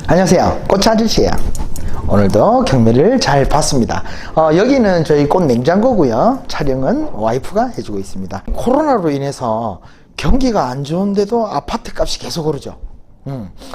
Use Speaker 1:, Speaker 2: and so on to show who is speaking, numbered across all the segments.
Speaker 1: 안녕하세요, 꽃 아저씨예요. 오늘도 경매를 잘 봤습니다. 여기는 저희 꽃 냉장고고요. 촬영은 와이프가 해주고 있습니다. 코로나로 인해서 경기가 안 좋은데도 아파트 값이 계속 오르죠.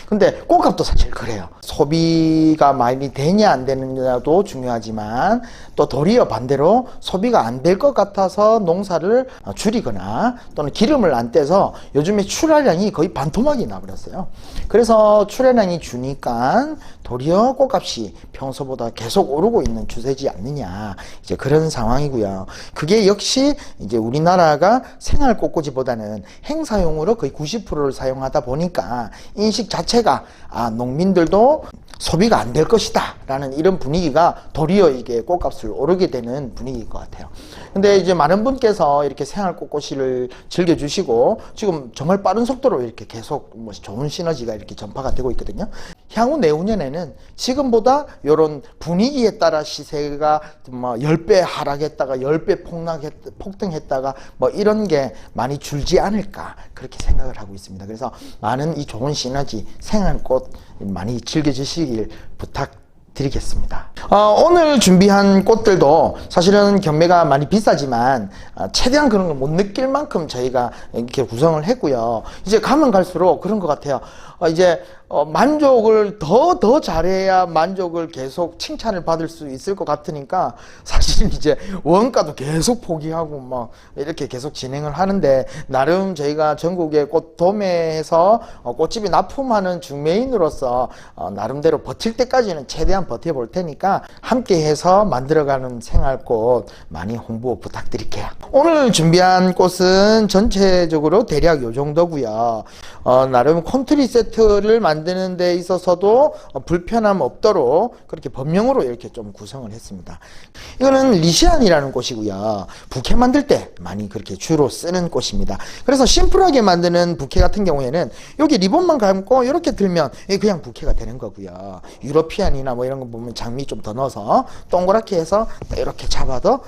Speaker 1: 근데 꽃값도 사실 그래요. 소비가 많이 되냐 안 되느냐도 중요하지만 또 도리어 반대로 소비가 안 될 것 같아서 농사를 줄이거나 또는 기름을 안 떼서 요즘에 출하량이 거의 반토막이 나버렸어요. 그래서 출하량이 주니까 도리어 꽃값이 평소보다 계속 오르고 있는 추세지 않느냐, 이제 그런 상황이고요. 그게 역시 이제 우리나라가 생활 꽃꽂이보다는 행사용으로 거의 90%를 사용하다 보니까 인식 자체가 농민들도 소비가 안 될 것이다 라는 이런 분위기가 도리어 이게 꽃값을 오르게 되는 분위기일 것 같아요. 근데 이제 많은 분께서 이렇게 생활 꽃꽂이를 즐겨주시고 지금 정말 빠른 속도로 이렇게 계속 좋은 시너지가 이렇게 전파가 되고 있거든요. 향후 내후년에는 지금보다 이런 분위기에 따라 시세가 10배 하락했다가 10배 폭등했다가 이런 게 많이 줄지 않을까, 그렇게 생각을 하고 있습니다. 그래서 많은 이 좋은 시너지 생활꽃 많이 즐겨주시길 부탁드리겠습니다. 오늘 준비한 꽃들도 사실은 경매가 많이 비싸지만 최대한 그런 걸 못 느낄 만큼 저희가 이렇게 구성을 했고요. 이제 가면 갈수록 그런 것 같아요. 이제 만족을 더 잘해야 만족을 계속 칭찬을 받을 수 있을 것 같으니까 사실 이제 원가도 계속 포기하고 이렇게 계속 진행을 하는데, 나름 저희가 전국에 꽃 도매해서 꽃집이 납품하는 중매인으로서 나름대로 버틸 때까지는 최대한 버텨볼 테니까 함께 해서 만들어가는 생활꽃 많이 홍보 부탁드릴게요. 오늘 준비한 꽃은 전체적으로 대략 요 정도고요. 나름 콘트리 세트를 만드는 데 있어서도 불편함 없도록 그렇게 범용으로 이렇게 좀 구성을 했습니다. 이거는 리시안이라는 꽃이고요. 부케 만들 때 많이 그렇게 주로 쓰는 꽃입니다. 그래서 심플하게 만드는 부케 같은 경우에는 여기 리본만 감고 이렇게 들면 그냥 부케가 되는 거고요. 유러피안이나 이런 거 보면 장미 좀 더 넣어서 동그랗게 해서 이렇게 잡아도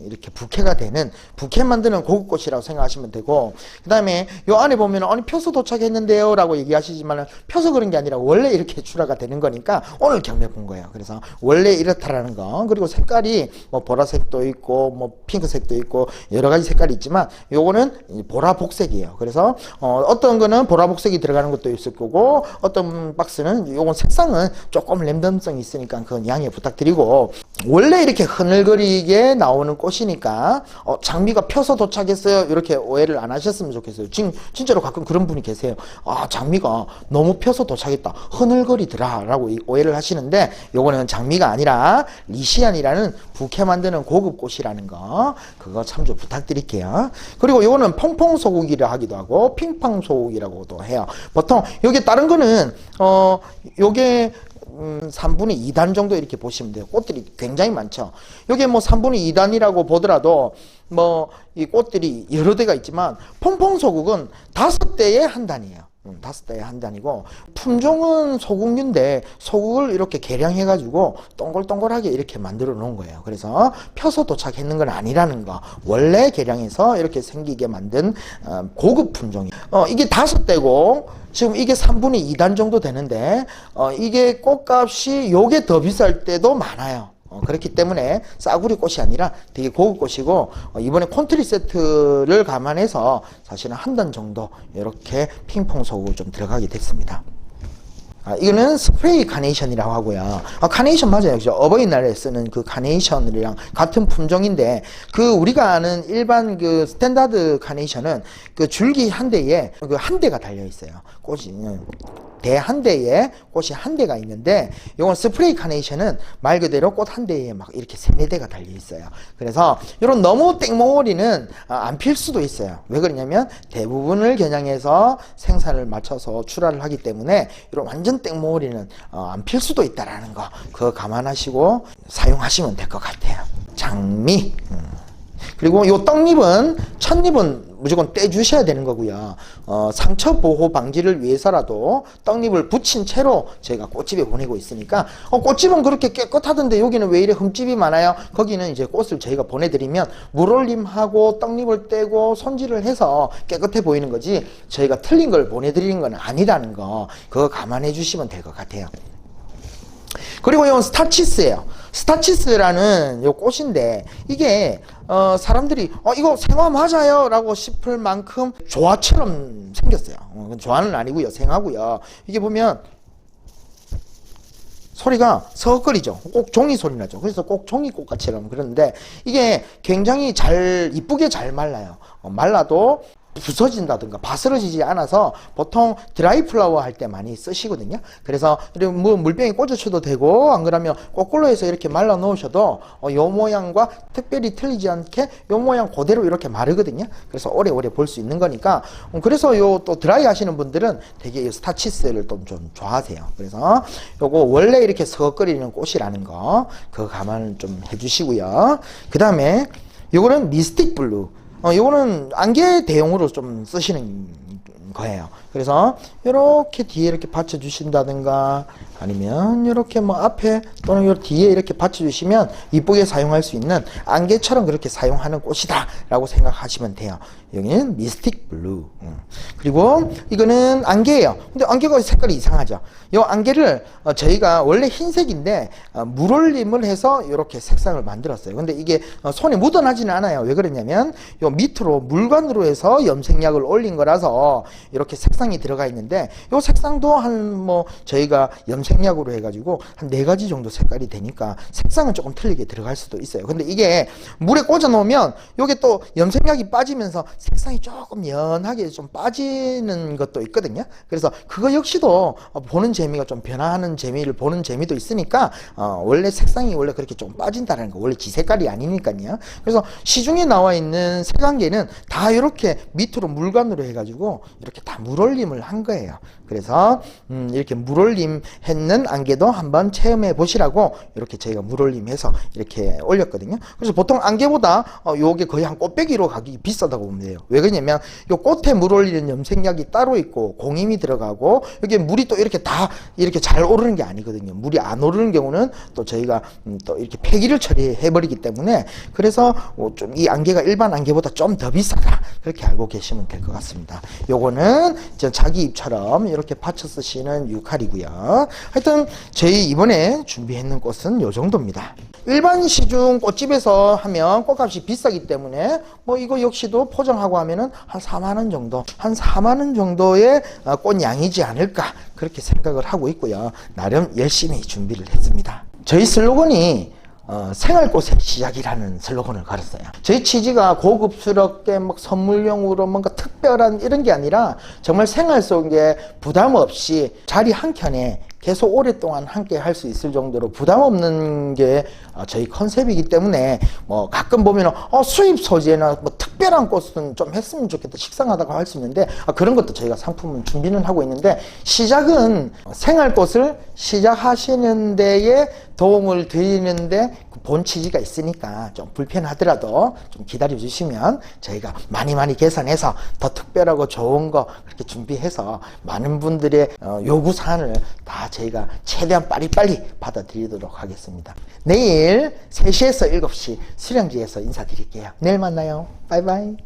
Speaker 1: 이렇게 부케가 되는, 부케 만드는 고급꽃이라고 생각하시면 되고, 그 다음에 요 안에 보면 아니 펴서 도착했는데요 라고 얘기하시지만 펴서 그런 게 아니라 원래 이렇게 출하가 되는 거니까 오늘 경매 본 거예요. 그래서 원래 이렇다라는 거. 그리고 색깔이 보라색도 있고 핑크색도 있고 여러 가지 색깔이 있지만 요거는 보라복색이에요. 그래서 어떤 거는 보라복색이 들어가는 것도 있을 거고, 어떤 박스는 요건 색상은 조금 랜덤성이 있으니까 그건 양해 부탁드리고, 원래 이렇게 흐늘거리게 나오는 꽃이니까 장미가 펴서 도착했어요 이렇게 오해를 안 하셨으면 좋겠어요. 지금 진짜로 가끔 그런 분이 계세요. 장미가 너무 펴서 도착했다, 흐늘거리더라 라고 오해를 하시는데, 요거는 장미가 아니라 리시안이라는 부케 만드는 고급 꽃이라는 거, 그거 참조 부탁드릴게요. 그리고 요거는 퐁퐁 소국이라 하기도 하고 핑팡 소국이라고도 해요. 보통 여기 다른 거는 요게 3분의 2단 정도 이렇게 보시면 돼요. 꽃들이 굉장히 많죠. 여기 3분의 2단이라고 보더라도 이 꽃들이 여러 대가 있지만 퐁퐁 소국은 5대의 한 단이에요. 5대의 한 단이고, 품종은 소국류인데 소국을 이렇게 개량해 가지고 동글동글하게 이렇게 만들어 놓은 거예요. 그래서 펴서 도착했는 건 아니라는 거, 원래 개량해서 이렇게 생기게 만든 고급 품종이에요. 이게 5대고 지금 이게 3분의 2단 정도 되는데 이게 꽃값이 요게 더 비쌀 때도 많아요. 그렇기 때문에 싸구려 꽃이 아니라 되게 고급 꽃이고, 이번에 콘트리 세트를 감안해서 사실은 한 단 정도 이렇게 핑퐁 소국을 좀 들어가게 됐습니다. 이거는 스프레이 카네이션이라고 하고요. 카네이션 맞아요. 그죠? 어버이날에 쓰는 그 카네이션이랑 같은 품종인데, 우리가 아는 일반 스탠다드 카네이션은 줄기 한 대에 한 대가 달려 있어요. 꽃이 대 한 대에 꽃이 한 대가 있는데, 이건 스프레이 카네이션은 말 그대로 꽃 한 대에 이렇게 3-4대가 달려 있어요. 그래서 이런 너무 땡몽오리는 안 필 수도 있어요. 왜 그러냐면 대부분을 겨냥해서 생산을 맞춰서 출하를 하기 때문에 이런 완전 땡몽오리는 안 필 수도 있다라는 거, 그거 감안하시고 사용하시면 될 것 같아요. 장미. 그리고 요 떡잎은, 첫잎은 무조건 떼주셔야 되는 거고요. 상처 보호 방지를 위해서라도 떡잎을 붙인 채로 저희가 꽃집에 보내고 있으니까, 꽃집은 그렇게 깨끗하던데 여기는 왜 이래 흠집이 많아요? 거기는 이제 꽃을 저희가 보내드리면 물올림하고 떡잎을 떼고 손질을 해서 깨끗해 보이는 거지, 저희가 틀린 걸 보내드리는 건 아니라는 거, 그거 감안해 주시면 될 것 같아요. 그리고 이건 스타치스예요. 스타치스라는 요 꽃인데 이게 사람들이 이거 생화 맞아요 라고 싶을 만큼 조화처럼 생겼어요. 조화는 아니고요, 생화고요. 이게 보면 소리가 서걱거리죠. 꼭 종이 소리 나죠. 그래서 꼭 종이꽃같이라면 그러는데 이게 굉장히 이쁘게 잘 말라요. 말라도 부서진다든가 바스러지지 않아서 보통 드라이 플라워 할 때 많이 쓰시거든요. 그래서 뭐 물병에 꽂으셔도 되고, 안 그러면 거꾸로 해서 이렇게 말라 놓으셔도 요 모양과 특별히 틀리지 않게 요 모양 그대로 이렇게 마르거든요. 그래서 오래오래 볼 수 있는 거니까. 그래서 요 또 드라이 하시는 분들은 되게 이 스타치스를 또 좀 좋아하세요. 그래서 요거 원래 이렇게 서걱거리는 꽃이라는 거 그거 감안을 좀 해주시고요. 그 다음에 요거는 미스틱 블루. 요거는 안개 대용으로 좀 쓰시는 거예요. 그래서 이렇게 뒤에 이렇게 받쳐주신다든가 아니면 이렇게 뭐 앞에 또는 요 뒤에 이렇게 받쳐주시면 이쁘게 사용할 수 있는 안개처럼 그렇게 사용하는 꽃이다 라고 생각하시면 돼요. 여기는 미스틱 블루. 그리고 이거는 안개예요. 근데 안개가 색깔이 이상하죠. 요 안개를 저희가 원래 흰색인데 물올림을 해서 이렇게 색상을 만들었어요. 근데 이게 손에 묻어나지는 않아요. 왜 그러냐면 요 밑으로 물관으로 해서 염색약을 올린 거라서 이렇게 색상이 들어가 있는데 요 색상도 한 뭐 저희가 염색약으로 해가지고 한 4가지 정도 색깔이 되니까 색상은 조금 틀리게 들어갈 수도 있어요. 근데 이게 물에 꽂아 놓으면 요게 또 염색약이 빠지면서 색상이 조금 연하게 좀 빠지는 것도 있거든요. 그래서 그거 역시도 보는 재미가 좀 변화하는 재미를 보는 재미도 있으니까 원래 색상이 원래 그렇게 좀 빠진다는 거, 원래 지 색깔이 아니니까요. 그래서 시중에 나와 있는 색안개는 다 이렇게 밑으로 물관으로 해가지고 이렇게 다 물올림을 한 거예요. 그래서 이렇게 물올림 했는 안개도 한번 체험해 보시라고 이렇게 저희가 물올림해서 이렇게 올렸거든요. 그래서 보통 안개보다 요게 거의 한 꽃배기로 가격이 비싸다고 보면 돼요. 왜 그러냐면 요 꽃에 물올리는 염색약이 따로 있고 공임이 들어가고 여기 물이 또 이렇게 다 이렇게 잘 오르는 게 아니거든요. 물이 안 오르는 경우는 또 저희가 또 이렇게 폐기를 처리해 버리기 때문에 그래서 좀 이 안개가 일반 안개보다 좀 더 비싸다 그렇게 알고 계시면 될 것 같습니다. 요거는 자기 입처럼 이렇게 받쳐 쓰시는 유칼이고요. 하여튼 저희 이번에 준비했는 꽃은 요 정도입니다. 일반 시중 꽃집에서 하면 꽃값이 비싸기 때문에 뭐 이거 역시도 포장하고 하면은 한 4만원 정도, 한 4만원 정도의 꽃양이지 않을까 그렇게 생각을 하고 있고요. 나름 열심히 준비를 했습니다. 저희 슬로건이 생활꽃의 시작이라는 슬로건을 걸었어요. 저희 취지가 고급스럽게 막 선물용으로 뭔가 특별한 이런 게 아니라 정말 생활 속에 부담 없이 자리 한 켠에 계속 오랫동안 함께 할 수 있을 정도로 부담 없는 게 저희 컨셉이기 때문에 뭐 가끔 보면은 수입 소재나 뭐 특별한 꽃은 좀 했으면 좋겠다 식상하다고 할 수 있는데 그런 것도 저희가 상품은 준비는 하고 있는데 시작은 생활꽃을 시작하시는 데에 도움을 드리는데 본 취지가 있으니까 좀 불편하더라도 좀 기다려 주시면 저희가 많이 계산해서 더 특별하고 좋은 거 그렇게 준비해서 많은 분들의 요구 사안을 다 저희가 최대한 빨리빨리 받아드리도록 하겠습니다. 내일 3시에서 7시 수령지에서 인사드릴게요. 내일 만나요. 바이바이.